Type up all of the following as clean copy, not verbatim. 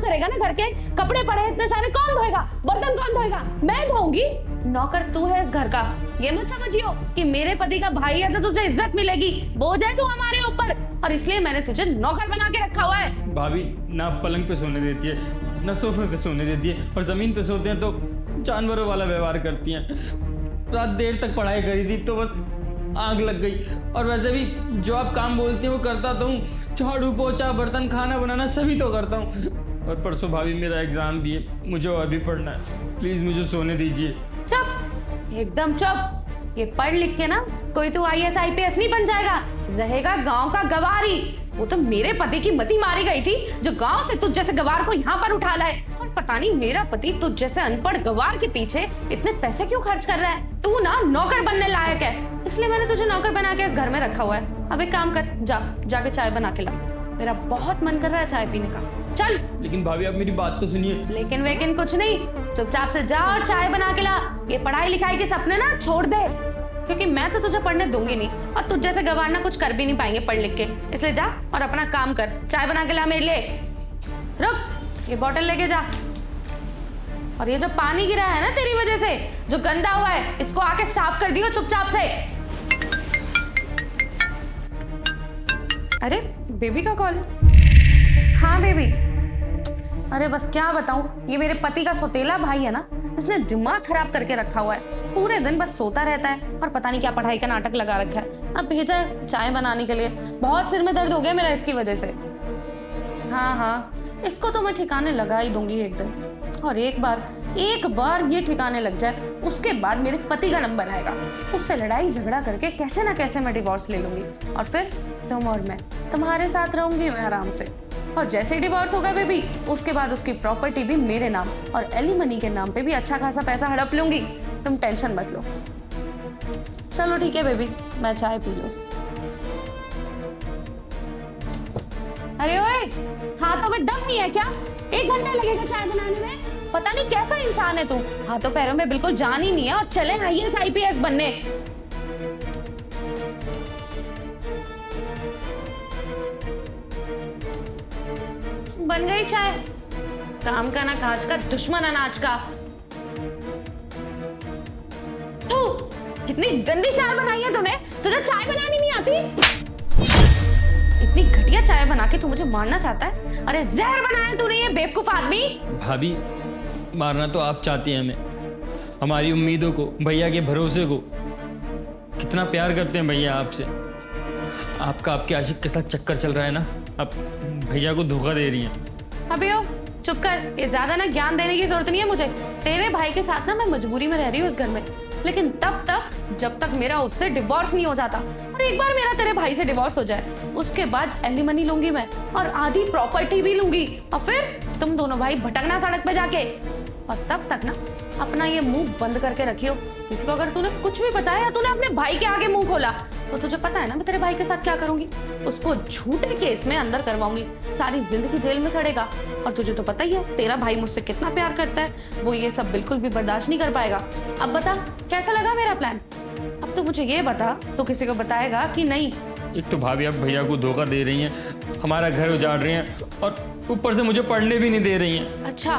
करेगा ना, घर के कपड़े पड़े इतने सारे कौन धोएगा, बर्तन कौन धोएगा, मैं धोऊंगी। नौकर तू है इस घर का, ये मत समझियो कि मेरे पति का भाई है तो तुझे इज्जत मिलेगी, बोझ है तू हमारे ऊपर, और इसलिए मैंने तुझे नौकर बना के रखा हुआ है। भाभी ना पलंग पे सोने देती है, ना सोफे पे सोने देती है, और जमीन पे सोते हैं तो जानवरों वाला व्यवहार करती हैं। रात देर तक पढ़ाई करी थी तो बस आग लग गई, और वैसे भी जो आप काम बोलती हैं वो करता तो हूँ, झाड़ू पोछा बर्तन खाना बनाना सभी तो करता हूँ। और परसों भाभी मेरा एग्जाम भी है, मुझे और भी पढ़ना है, प्लीज मुझे सोने दीजिए। चुप, एकदम चुप। ये पढ़ लिख के ना कोई तो IAS IPS नहीं बन जाएगा, रहेगा गांव का गवारी। वो तो मेरे पति की मति मारी गई थी जो गांव से तुझ जैसे गवार को यहाँ पर उठा लाए, और पता नहीं मेरा पति तुझ जैसे अनपढ़ गवार के पीछे इतने पैसे क्यों खर्च कर रहा है। तू ना नौकर बनने लायक है, इसलिए मैंने तुझे नौकर बना के इस घर में रखा हुआ है। अब एक काम कर, जाके चाय बना के ला, मेरा बहुत मन कर रहा है चाय पीने का। चल। लेकिन भाभी आप मेरी बात तो सुनिए। लेकिन वेकिन कुछ नहीं, चुपचाप से जा और चाय बना के ला। ये पढ़ाई लिखाई के सपने ना छोड़ दे, क्योंकि मैं तो तुझे पढ़ने दूंगी नहीं, और तुझ जैसे गवार ना कुछ कर भी नहीं पाएंगे पढ़ लिख के। इसलिए जा और अपना काम कर, चाय बना के ला मेरे लिए। रुक, ये बोतल लेके जा, और ये जो पानी गिरा है ना तेरी वजह से, जो गंदा हुआ है, इसको आके साफ कर दियो चुपचाप से। अरे बेबी का कॉल। हाँ बेबी। अरे बस क्या बताऊं, ये मेरे पति का सौतेला भाई है ना, इसने दिमाग खराब करके रखा हुआ है। पूरे दिन बस सोता रहता है और पता नहीं क्या पढ़ाई का नाटक लगा रखा है। अब भेजा है चाय बनाने के लिए, बहुत सिर में दर्द हो गया मेरा इसकी वजह से। हाँ, इसको तो मैं ठिकाने लगा ही दूंगी एक दिन, और एक बार ये ठिकाने लग जाए, उसके बाद मेरे पति का नंबर आएगा, उससे लड़ाई झगड़ा करके कैसे ना कैसे मैं डिवोर्स ले लूंगी, और फिर तुम और मैं तुम्हारे साथ रहूंगी मैं आराम से। और जैसे ही डिवोर्स होगा बेबी, उसके बाद उसकी प्रॉपर्टी भी मेरे नाम और एलिमनी के नाम पे भी अच्छा खासा पैसा हड़प लूंगी, तुम टेंशन मत लो। चलो ठीक है बेबी, मैं चाय पी लूं। अरे ओए, हाथों में दम नहीं है क्या? 1 घंटा लगेगा चाय बनाने में? पता नहीं कैसा इंसान है तू, हाथों पैरों में बिल्कुल जान ही नहीं है, और चले IAS IPS बनने। बन गई चाय, काम का ना काज का, दुश्मन अनाज का। तू कितनी गंदी चाय बनाई है तूने, तुझे चाय बनानी नहीं आती? इतनी घटिया चाय बना के तू मुझे मारना चाहता है? अरे जहर बनाया तूने ये बेवकूफ आदमी। भाभी मारना तो आप चाहती हैं हमें, हमारी उम्मीदों को, भैया के भरोसे को। कितना प्यार करते हैं भैया आपसे, आपका आपके आशिक के साथ चक्कर चल रहा है ना, आप भैया को धोखा दे रही हैं। अबे ओ चुप कर, ये ज्यादा ना ज्ञान देने की जरूरत नहीं है मुझे। तेरे भाई के साथ ना मैं मजबूरी में रह रही हूँ इस घर में, लेकिन तब तक जब तक मेरा उससे डिवोर्स नहीं हो जाता। और एक बार मेरा तेरे भाई से डिवोर्स हो जाए, उसके बाद एलिमनी लूंगी मैं, और आधी प्रॉपर्टी भी लूंगी, और फिर तुम दोनों भाई भटकना सड़क पे जाके। और तब तक ना अपना ये मुंह बंद करके रखियो, किसी को अगर तूने कुछ भी बताया या तूने अपने भाई के आगे मुंह खोला, तो तुझे पता है ना मैं तेरे भाई के साथ क्या करूंगी? उसको झूठे केस में अंदर करवाऊंगी, सारी जिंदगी जेल में सड़ेगा। और तुझे तो पता ही है तेरा भाई मुझसे कितना प्यार करता है, वो ये सब बिल्कुल भी बर्दाश्त नहीं कर पाएगा। अब बता कैसा लगा मेरा प्लान? अब तो मुझे ये बता, तो किसी को बताएगा कि नहीं? एक तो भाभी आप भैया को धोखा दे रही हैं, हमारा घर उजाड़ रही हैं, और ऊपर से मुझे पढ़ने भी नहीं दे रही हैं। अच्छा,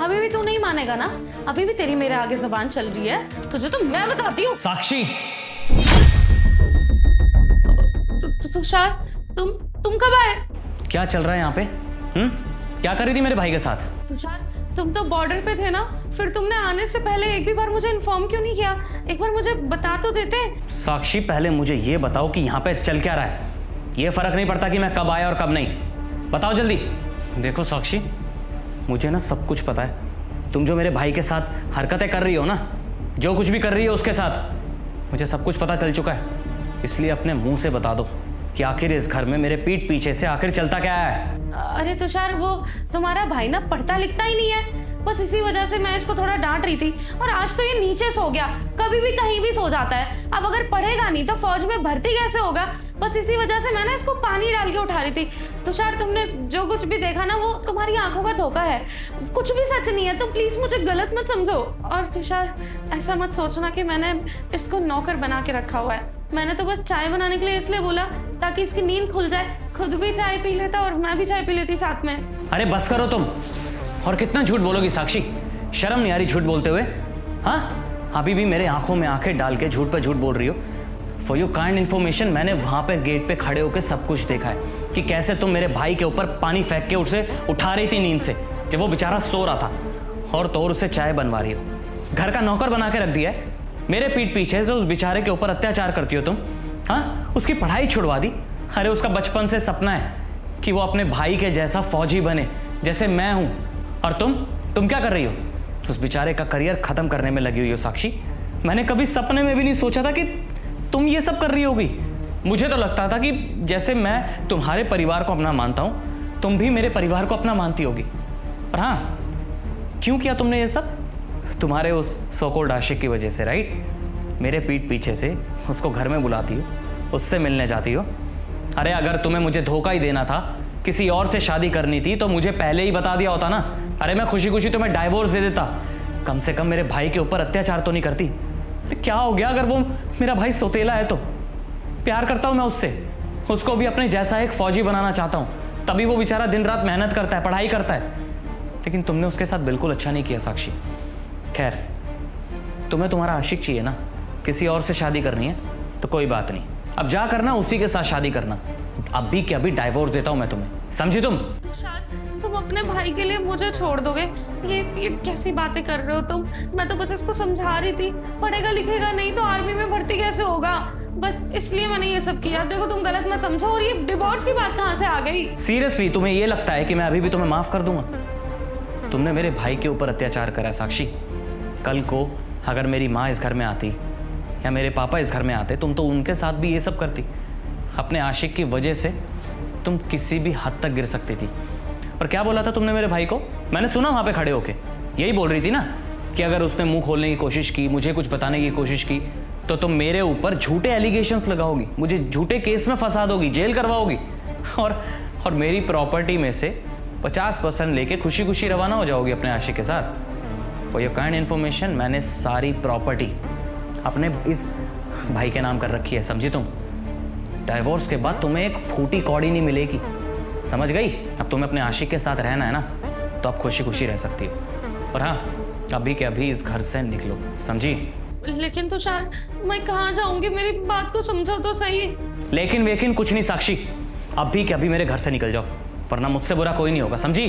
अभी भी तू नहीं मानेगा ना? अभी भी तेरी मेरे आगे जबान चल रही है, तुझे तो मैं बताती हूँ। साक्षी, तुषार, तुम कब आए? क्या चल रहा है यहाँ पे? क्या कर रही थी मेरे भाई के साथ? तुषार, तुम तो बॉर्डर पे थे ना, फिर तुमने आने से पहले एक भी बार मुझे इन्फॉर्म क्यों नहीं किया? एक बार मुझे बता तो देते। साक्षी, पहले मुझे ये बताओ कि यहाँ पे चल क्या रहा है। ये फर्क नहीं पड़ता कि मैं कब आया और कब नहीं, बताओ जल्दी। देखो साक्षी, मुझे ना सब कुछ पता है। तुम जो मेरे भाई के साथ हरकतें कर रही हो ना, जो कुछ भी कर रही हो उसके साथ, मुझे सब कुछ पता चल चुका है। इसलिए अपने मुंह से बता दो कि आखिर इस घर में मेरे पीठ पीछे से आखिर चलता क्या है। अरे तुषार, वो तुम्हारा भाई ना पढ़ता लिखता ही नहीं है, बस इसी वजह से मैं इसको थोड़ा डांट रही थी। और आज तो ये नीचे सो गया, कभी भी कहीं भी सो जाता है। अब अगर पढ़ेगा नहीं तो फौज में भर्ती कैसे होगा? बस इसी वजह से मैं ना इसको पानी डाल के उठा रही थी। तुषार, तुमने जो कुछ भी देखा ना, वो तुम्हारी आंखों का धोखा है, कुछ भी सच नहीं है। तो प्लीज मुझे गलत मत समझो। और तुषार, ऐसा मत सोचना कि मैंने इसको नौकर बना के रखा हुआ है। मैंने तो बस चाय बनाने के लिए इसलिए बोला ताकि इसकी नींद खुल जाए, खुद भी चाय पी लेता और मैं भी चाय पी लेती साथ में। अरे बस करो तुम। और कितना झूठ बोलोगी साक्षी? शर्म नहीं आ रही झूठ बोलते हुए? हाँ, अभी भी मेरे आंखों में आंखें डाल के झूठ पे झूठ बोल रही हो। फॉर योर काइंड इन्फॉर्मेशन, मैंने वहां पे गेट पे खड़े होकर सब कुछ देखा है कि कैसे तुम मेरे भाई के ऊपर पानी फेंक के उसे उठा रही थी नींद से, जब वो बेचारा सो रहा था, और तो और उसे चाय बनवा रही हो। घर का नौकर बना के रख दिया है। मेरे पीठ पीछे से उस बेचारे के ऊपर अत्याचार करती हो तुम। हाँ, उसकी पढ़ाई छुड़वा दी। अरे उसका बचपन से सपना है कि वो अपने भाई के जैसा फौजी बने जैसे मैं हूं, और तुम क्या कर रही हो? उस बेचारे का करियर खत्म करने में लगी हुई हो साक्षी। मैंने कभी सपने में भी नहीं सोचा था कि तुम ये सब कर रही होगी। मुझे तो लगता था कि जैसे मैं तुम्हारे परिवार को अपना मानता हूं, तुम भी मेरे परिवार को अपना मानती होगी। और हाँ, क्यों किया तुमने ये सब? तुम्हारे उस सो-कॉल्ड आशिक की वजह से, राइट? मेरे पीठ पीछे से उसको घर में बुलाती हो, उससे मिलने जाती हो। अरे अगर तुम्हें मुझे धोखा ही देना था, किसी और से शादी करनी थी, तो मुझे पहले ही बता दिया होता ना। अरे मैं खुशी खुशी तुम्हें डाइवोर्स दे देता, कम से कम मेरे भाई के ऊपर अत्याचार तो नहीं करती। क्या हो गया अगर वो मेरा भाई सौतेला है तो? प्यार करता हूं मैं उससे, उसको भी अपने जैसा एक फौजी बनाना चाहता हूं, तभी वो बेचारा दिन रात मेहनत करता है, पढ़ाई करता है। लेकिन तुमने उसके साथ बिल्कुल अच्छा नहीं किया साक्षी। खैर, तुम्हें तुम्हारा आशिक चाहिए ना, किसी और से शादी करनी है तो कोई बात नहीं, अब जा करना उसी के साथ शादी करना। अभी के अभी डाइवोर्स देता हूं मैं तुम्हें, समझी तुम? तुषार, तुम अपने भाई के लिए मुझे छोड़ दोगे? ये कैसी बातें कर रहे हो तुम? मैं तो बस इसको समझा रही थी, पढ़ेगा लिखेगा नहीं तो आर्मी में भर्ती कैसे होगा, बस इसलिए मैंने ये सब किया। देखो तुम गलत मत समझो। और ये डिवोर्स की बात कहाँ से आ गई? सीरियसली तुम्हें ये लगता है कि मैं अभी भी तुम्हें माफ कर दूंगा? तुमने मेरे भाई के ऊपर अत्याचार करा साक्षी। कल को अगर मेरी माँ इस घर में आती या मेरे पापा इस घर में आते, तुम तो उनके साथ भी ये सब करती। अपने आशिक की वजह से तुम किसी भी हद तक गिर सकती थी। और क्या बोला था तुमने मेरे भाई को? मैंने सुना वहां पे खड़े होके यही बोल रही थी ना कि अगर उसने मुंह खोलने की कोशिश की, मुझे कुछ बताने की कोशिश की, तो तुम मेरे ऊपर झूठे एलिगेशंस लगाओगी, मुझे झूठे केस में फंसा दोगी, जेल करवाओगी, और मेरी प्रॉपर्टी में से 50% लेके खुशी खुशी रवाना हो जाओगी अपने आशिक के साथ। फॉर योर काइंड इन्फॉर्मेशन, मैंने सारी प्रॉपर्टी अपने इस भाई के नाम कर रखी है, समझी तुम? डाइवोर्स के बाद तुम्हें एक फूटी कौड़ी नहीं मिलेगी, समझ गई? अब तुम्हें अपने आशिक के साथ रहना है ना, तो आप खुशी खुशी रह सकती हो। और हाँ, अभी के अभी इस घर से निकलो, समझी? लेकिन तुषार, मैं कहाँ जाऊंगी? मेरी बात को समझो तो सही। लेकिन वेकिन कुछ नहीं साक्षी, अभी के अभी मेरे घर से निकल जाओ, वरना मुझसे बुरा कोई नहीं होगा, समझी?